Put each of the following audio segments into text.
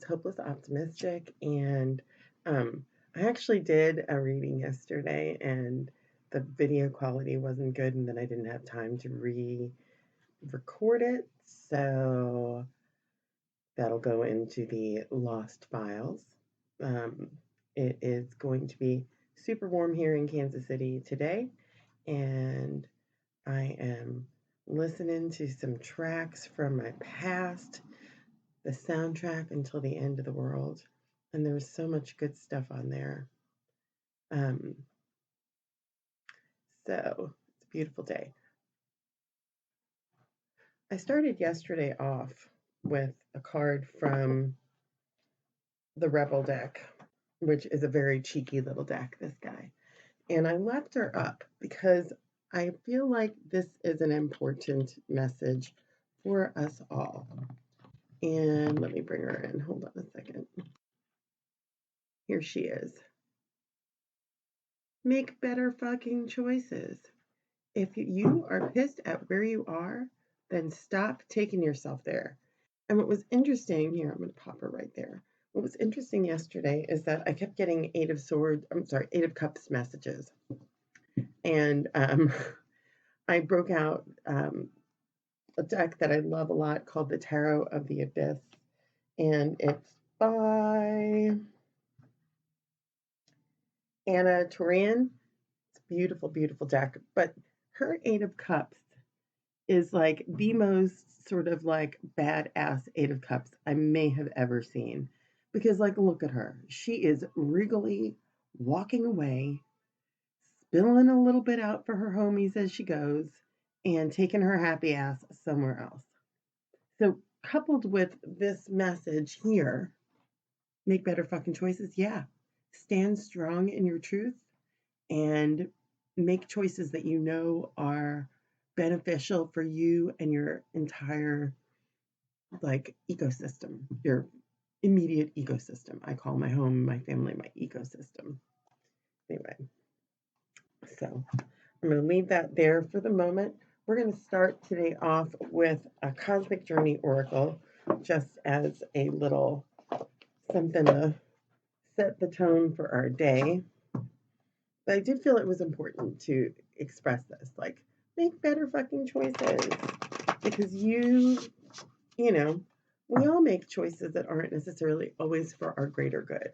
Hopeless Optimistic, and I actually did a reading yesterday, and the video quality wasn't good, and then I didn't have time to re-record it, so that'll go into the lost files. Um, it is going to be super warm here in Kansas City today, and I am listening to some tracks from my past, the soundtrack until the end of the world. And there was so much good stuff on there. Um, so it's a beautiful day. I started yesterday off with a card from the Rebel deck, which is a very cheeky little deck, this guy. And I left her up because I feel like this is an important message for us all. And let me bring her in. Hold on a second. Here she is. Make better fucking choices. If you are pissed at where you are, then stop taking yourself there. And what was interesting here, I'm going to pop her right there. What was interesting yesterday is that I kept getting Eight of Cups messages. And I broke out a deck that I love a lot called the Tarot of the Abyss. And it's by Anna Tourian. It's a beautiful, beautiful deck. But her Eight of Cups is like the most sort of like badass Eight of Cups I may have ever seen. Because, like, look at her. She is regally walking away, spilling a little bit out for her homies as she goes, and taking her happy ass somewhere else. So, coupled with this message here, make better fucking choices. Yeah. Stand strong in your truth and make choices that you know are beneficial for you and your entire like ecosystem, your immediate ecosystem. I call my home, my family, my ecosystem. Anyway, so I'm going to leave that there for the moment. We're going to start today off with a Cosmic Journey Oracle, just as a little something to set the tone for our day. But I did feel it was important to express this, like, make better fucking choices. Because you know, we all make choices that aren't necessarily always for our greater good.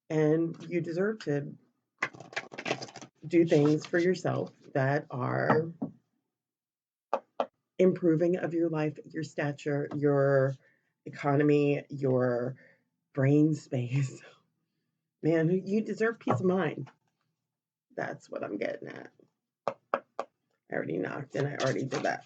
And you deserve to do things for yourself that are improving of your life, your stature, your economy, your brain space. Man, you deserve peace of mind. That's what I'm getting at. I already knocked and I already did that.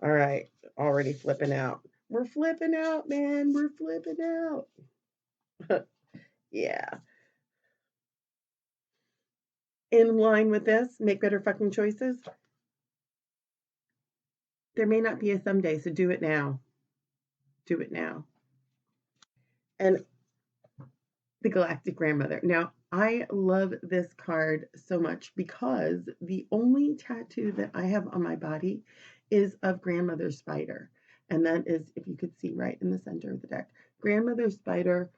All right, already flipping out. We're flipping out, man. We're flipping out. Yeah. In line with this, make better fucking choices. There may not be a someday, so do it now. Do it now. And the Galactic Grandmother. Now, I love this card so much because the only tattoo that I have on my body is of Grandmother Spider. And that is, if you could see right in the center of the deck, Grandmother Spider.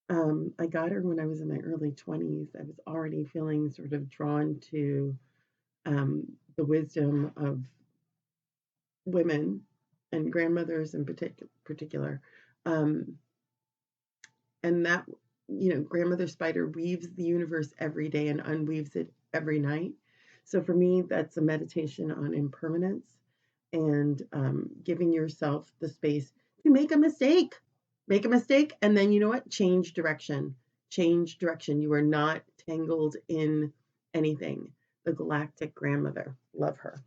I got her when I was in my early 20s. I was already feeling sort of drawn to the wisdom of women and grandmothers in particular. And that, Grandmother Spider weaves the universe every day and unweaves it every night. So for me, that's a meditation on impermanence and giving yourself the space to make a mistake. Make a mistake, and then you know what? Change direction. Change direction. You are not tangled in anything. The Galactic Grandmother. Love her.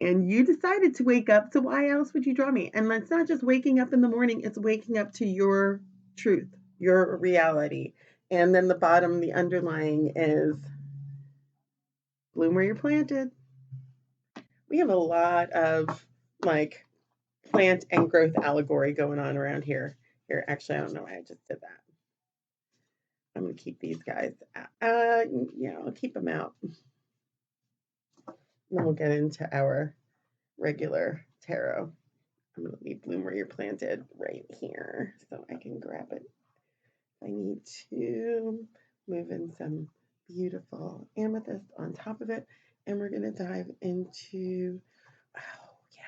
And you decided to wake up, so why else would you draw me? And it's not just waking up in the morning, it's waking up to your truth, your reality. And then the bottom, the underlying is bloom where you're planted. We have a lot of like plant and growth allegory going on around here. Here, actually, I don't know why I just did that. I'm going to keep these guys out. I'll keep them out. Then we'll get into our regular tarot. I'm going to leave Bloom Where You're Planted right here so I can grab it. I need to move in some beautiful amethyst on top of it. And we're going to dive into, oh yeah,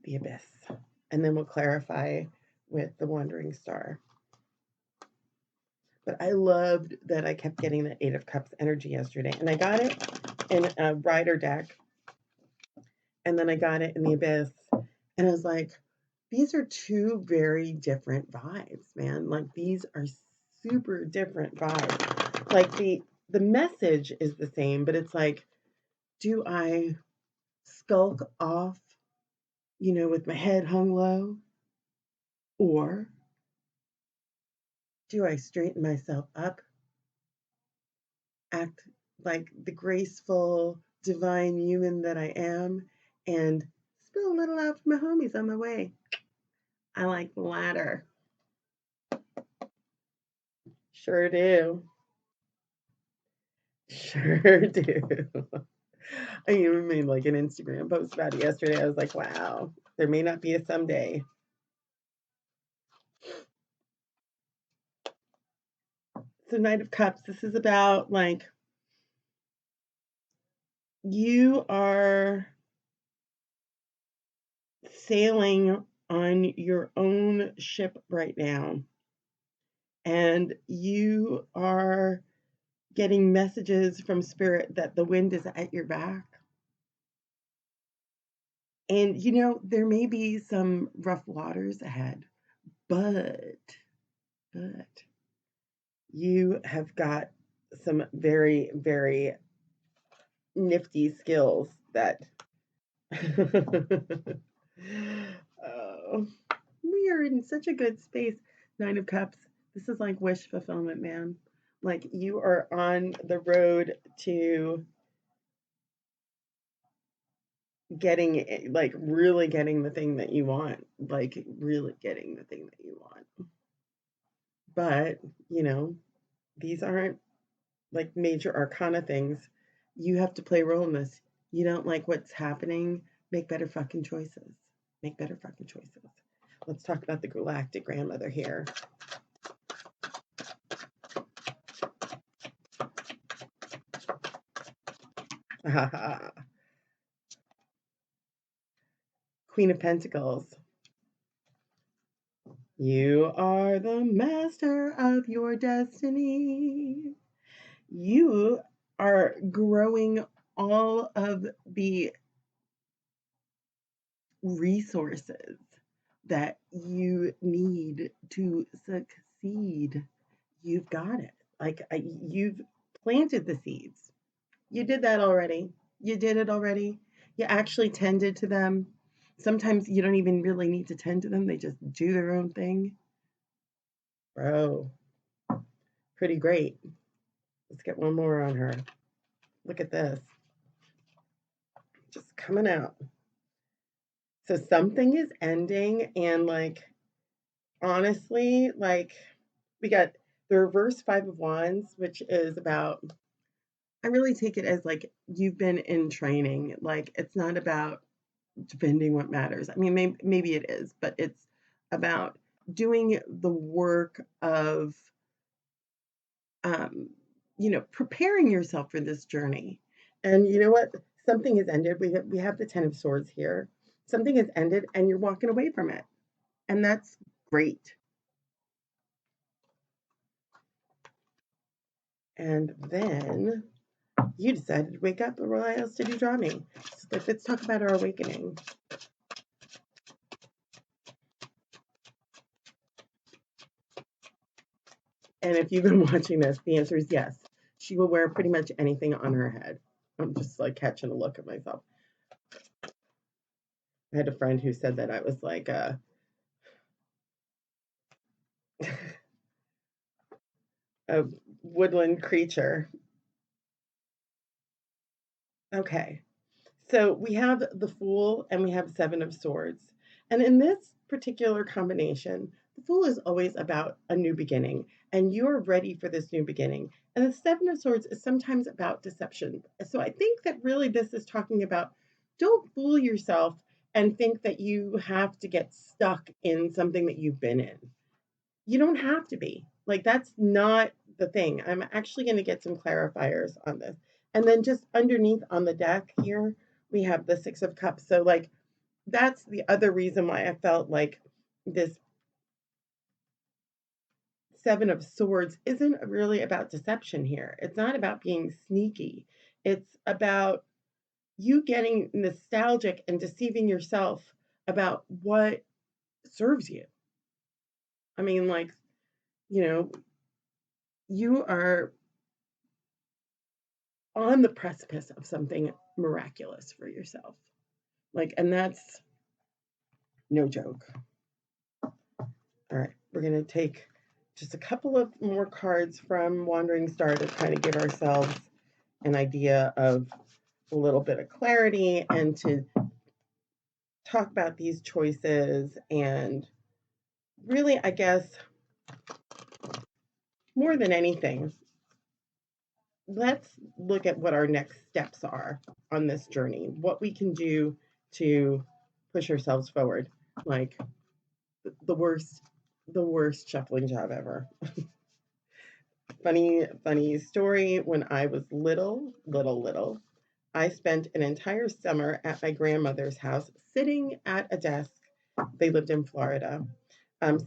the abyss. And then we'll clarify with the wandering star. But I loved that I kept getting the Eight of Cups energy yesterday. And I got it in a rider deck. And then I got it in the abyss. And I was like, these are two very different vibes, man. Like these are super different vibes. Like the message is the same, but it's like, do I skulk off, with my head hung low? Or do I straighten myself up, act like the graceful, divine human that I am, and spill a little out for my homies on my way? I like the latter. Sure do. Sure do. I even made like an Instagram post about it yesterday. I was like, wow, there may not be a someday. So, Knight of Cups, this is about like you are sailing on your own ship right now, and you are getting messages from spirit that the wind is at your back. And there may be some rough waters ahead, but you have got some very, very nifty skills that oh, we are in such a good space. Nine of Cups. This is like wish fulfillment, man. Like you are on the road to getting, like really getting the thing that you want. Like really getting the thing that you want. But, these aren't like major arcana things. You have to play a role in this. You don't like what's happening, make better fucking choices. Make better fucking choices. Let's talk about the galactic grandmother here. Queen of Pentacles. You are the master of your destiny. You are growing all of the resources that you need to succeed. You've got it. Like you've planted the seeds. You did that already. You did it already. You actually tended to them. Sometimes you don't even really need to tend to them. They just do their own thing. Bro, pretty great. Let's get one more on her. Look at this. Just coming out. So something is ending, and like honestly, like we got the reverse Five of Wands, which is about, I really take it as like you've been in training. Like it's not about defending what matters. I mean, maybe it is, but it's about doing the work of, preparing yourself for this journey. And you know what? Something has ended. We have the Ten of Swords here. Something has ended, and you're walking away from it, and that's great. And then you decided to wake up, or what else did you draw me? So let's talk about our awakening. And if you've been watching this, the answer is yes. She will wear pretty much anything on her head. I'm just like catching a look at myself. I had a friend who said that I was like a a woodland creature. Okay. So we have the Fool and we have Seven of Swords. And in this particular combination, the Fool is always about a new beginning, and you're ready for this new beginning. And the Seven of Swords is sometimes about deception. So I think that really this is talking about don't fool yourself and think that you have to get stuck in something that you've been in. You don't have to be. Like, that's not the thing. I'm actually going to get some clarifiers on this. And then just underneath on the deck here, we have the Six of Cups. So, like, that's the other reason why I felt like this Seven of Swords isn't really about deception here. It's not about being sneaky. It's about you getting nostalgic and deceiving yourself about what serves you. I mean, like, you know, you are on the precipice of something miraculous for yourself. Like, and that's no joke. All right, we're going to take just a couple of more cards from Wandering Star to kind of give ourselves an idea of a little bit of clarity and to talk about these choices. And really, I guess, more than anything, let's look at what our next steps are on this journey, what we can do to push ourselves forward. Like, the worst shuffling job ever. Funny story. When I was little, I spent an entire summer at my grandmother's house sitting at a desk. They lived in Florida.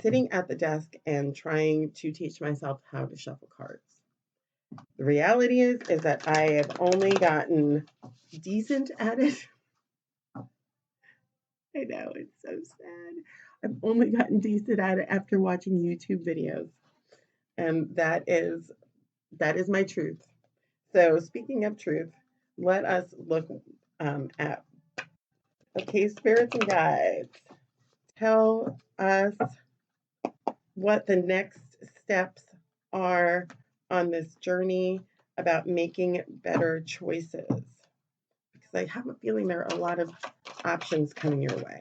Sitting at the desk and trying to teach myself how to shuffle cards. The reality is that I have only gotten decent at it. I know, it's so sad. I've only gotten decent at it after watching YouTube videos. And that is my truth. So, speaking of truth, let us look at, okay, spirits and guides, tell us what the next steps are on this journey about making better choices. Because I have a feeling there are a lot of options coming your way.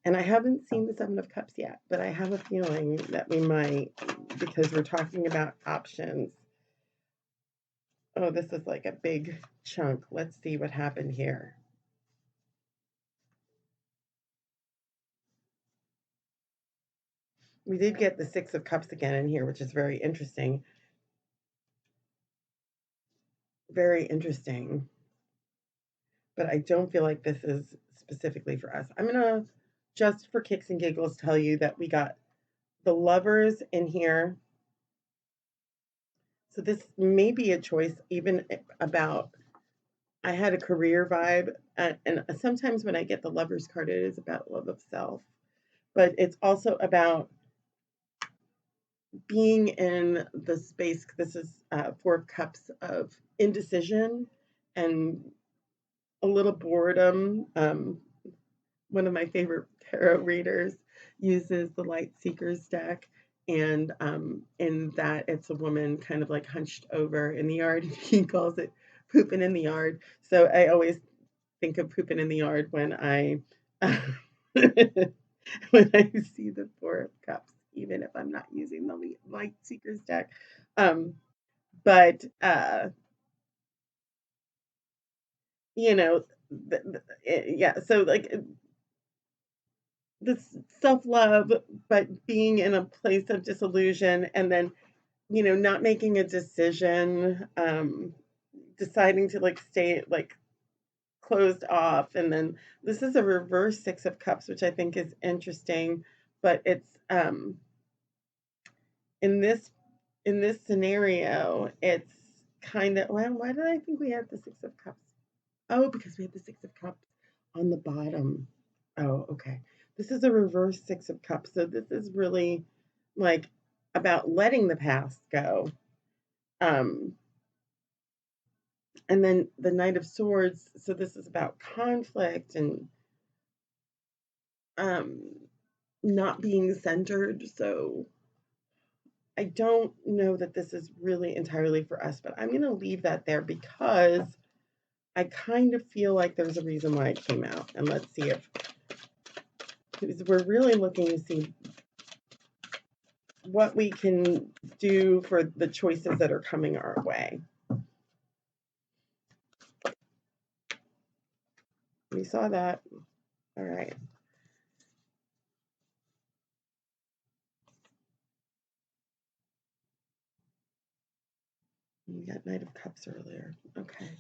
And I haven't seen the Seven of Cups yet, but I have a feeling that we might, because we're talking about options. Oh, this is like a big chunk. Let's see what happened here. We did get the Six of Cups again in here, which is very interesting. Very interesting. But I don't feel like this is specifically for us. I'm going to, just for kicks and giggles, tell you that we got the Lovers in here. So this may be a choice even about, I had a career vibe. And sometimes when I get the Lovers card, it is about love of self. But it's also about being in the space. This is Four of Cups of indecision and a little boredom. One of my favorite tarot readers uses the Light Seekers deck, and in that it's a woman kind of like hunched over in the yard. He calls it pooping in the yard. So I always think of pooping in the yard when I when I see the Four of Cups, even if I'm not using the Light Seekers deck. But you know, yeah. So like this self-love, but being in a place of disillusion, and then not making a decision, deciding to like stay like closed off. And then this is a reverse Six of Cups, which I think is interesting, but it's in this scenario, it's kind of, well, why did I think we had the Six of Cups? Oh, because we had the Six of Cups on the bottom. Oh, okay. This is a reverse Six of Cups. So this is really like about letting the past go. Um, and then the Knight of Swords. So this is about conflict and um, not being centered. So I don't know that this is really entirely for us, but I'm going to leave that there because I kind of feel like there's a reason why it came out. And let's see if, because we're really looking to see what we can do for the choices that are coming our way. saw that. All right. You got Knight of Cups earlier. Okay.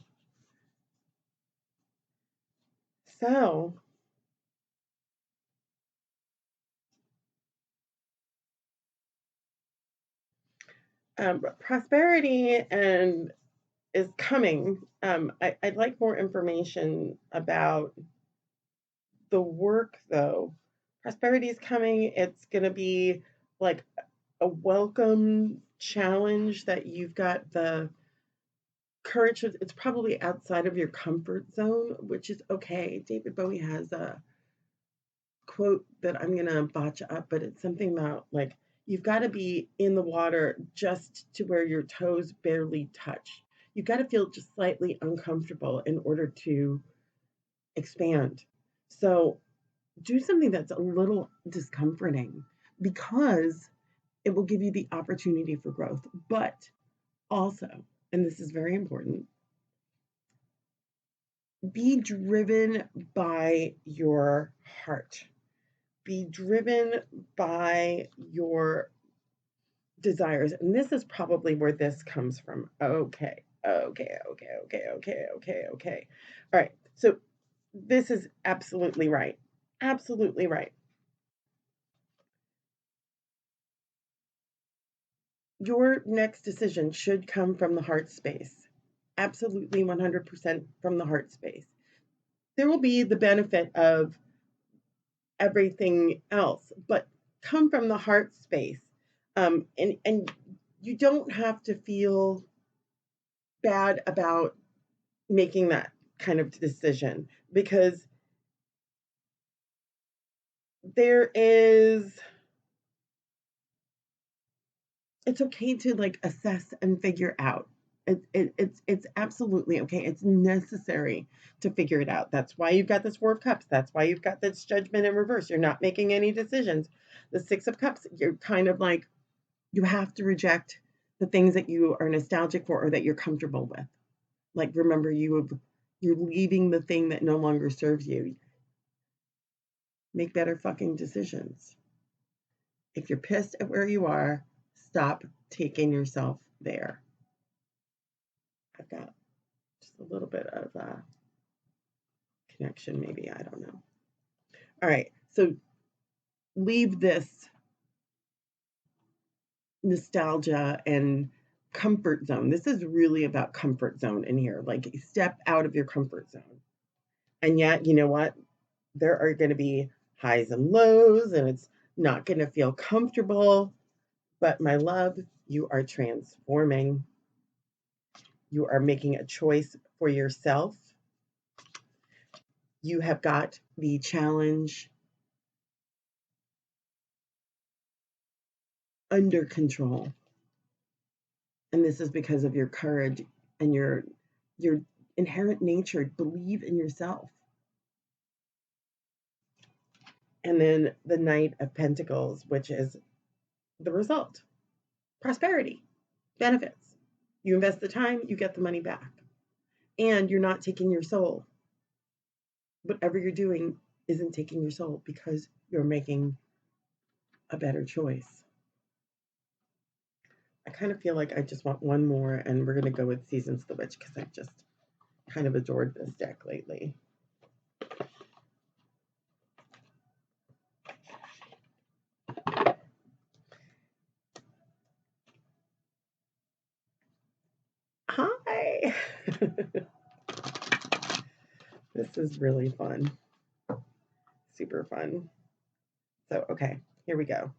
So, prosperity and is coming. I'd like more information about the work, though. Prosperity is coming. It's going to be like a welcome challenge that you've got the courage. It's probably outside of your comfort zone, which is okay. David Bowie has a quote that I'm going to botch up, but it's something about like, you've got to be in the water just to where your toes barely touch. You've got to feel just slightly uncomfortable in order to expand. So do something that's a little discomforting because it will give you the opportunity for growth. But also, and this is very important, be driven by your heart. Be driven by your desires. And this is probably where this comes from. Okay. Okay. All right. So this is absolutely right. Absolutely right. Your next decision should come from the heart space. Absolutely 100% from the heart space. There will be the benefit of everything else, but come from the heart space. And you don't have to feel bad about making that kind of decision because there is it's okay to like assess and figure out. It's absolutely okay. It's necessary to figure it out. That's why you've got this Four of Cups. That's why you've got this Judgment in reverse. You're not making any decisions. The Six of Cups, you're kind of like, you have to reject the things that you are nostalgic for or that you're comfortable with. Like, remember, you're leaving the thing that no longer serves you. Make better fucking decisions. If you're pissed at where you are, stop taking yourself there. I've got just a little bit of a connection, maybe. I don't know. All right. So leave this nostalgia and comfort zone. This is really about comfort zone in here. Like, step out of your comfort zone. And yet, you know what? There are going to be highs and lows, and it's not going to feel comfortable. But my love, you are transforming. You are making a choice for yourself. You have got the challenge under control. And this is because of your courage and your inherent nature. Believe in yourself. And then the Knight of Pentacles, which is the result. Prosperity, benefits. You invest the time, you get the money back. And you're not taking your soul. Whatever you're doing isn't taking your soul because you're making a better choice. I kind of feel like I just want one more, and we're going to go with Seasons of the Witch because I've just kind of adored this deck lately. Hi! This is really fun. Super fun. So, okay, here we go.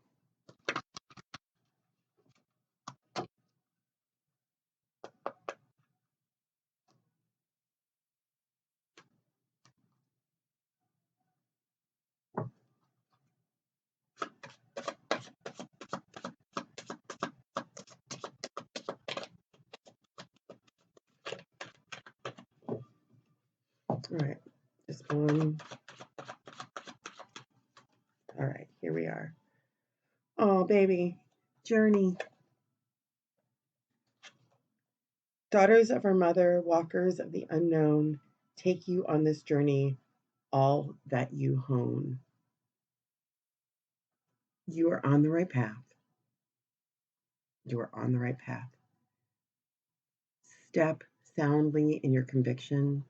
All right, just one. All right, here we are. Oh, baby. Journey. Daughters of our mother, walkers of the unknown, take you on this journey all that you hone. You are on the right path. You are on the right path. Step soundly in your conviction.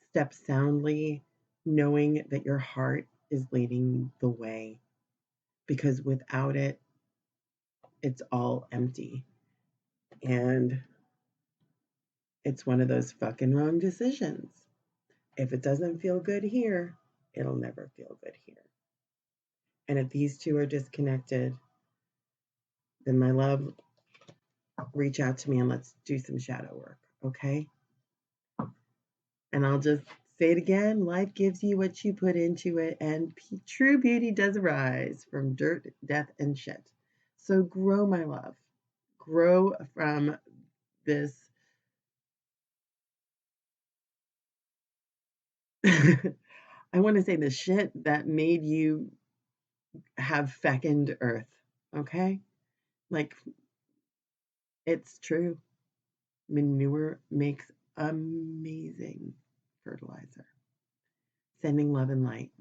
Step soundly knowing that your heart is leading the way, because without it, it's all empty. And it's one of those fucking wrong decisions. If it doesn't feel good here, it'll never feel good here. And if these two are disconnected, then my love, reach out to me and let's do some shadow work, okay? And I'll just say it again, life gives you what you put into it, and true beauty does arise from dirt, death, and shit. So grow, my love. Grow from this. I want to say the shit that made you have fecund earth, okay? Like, it's true. Manure makes amazing fertilizer. Sending love and light.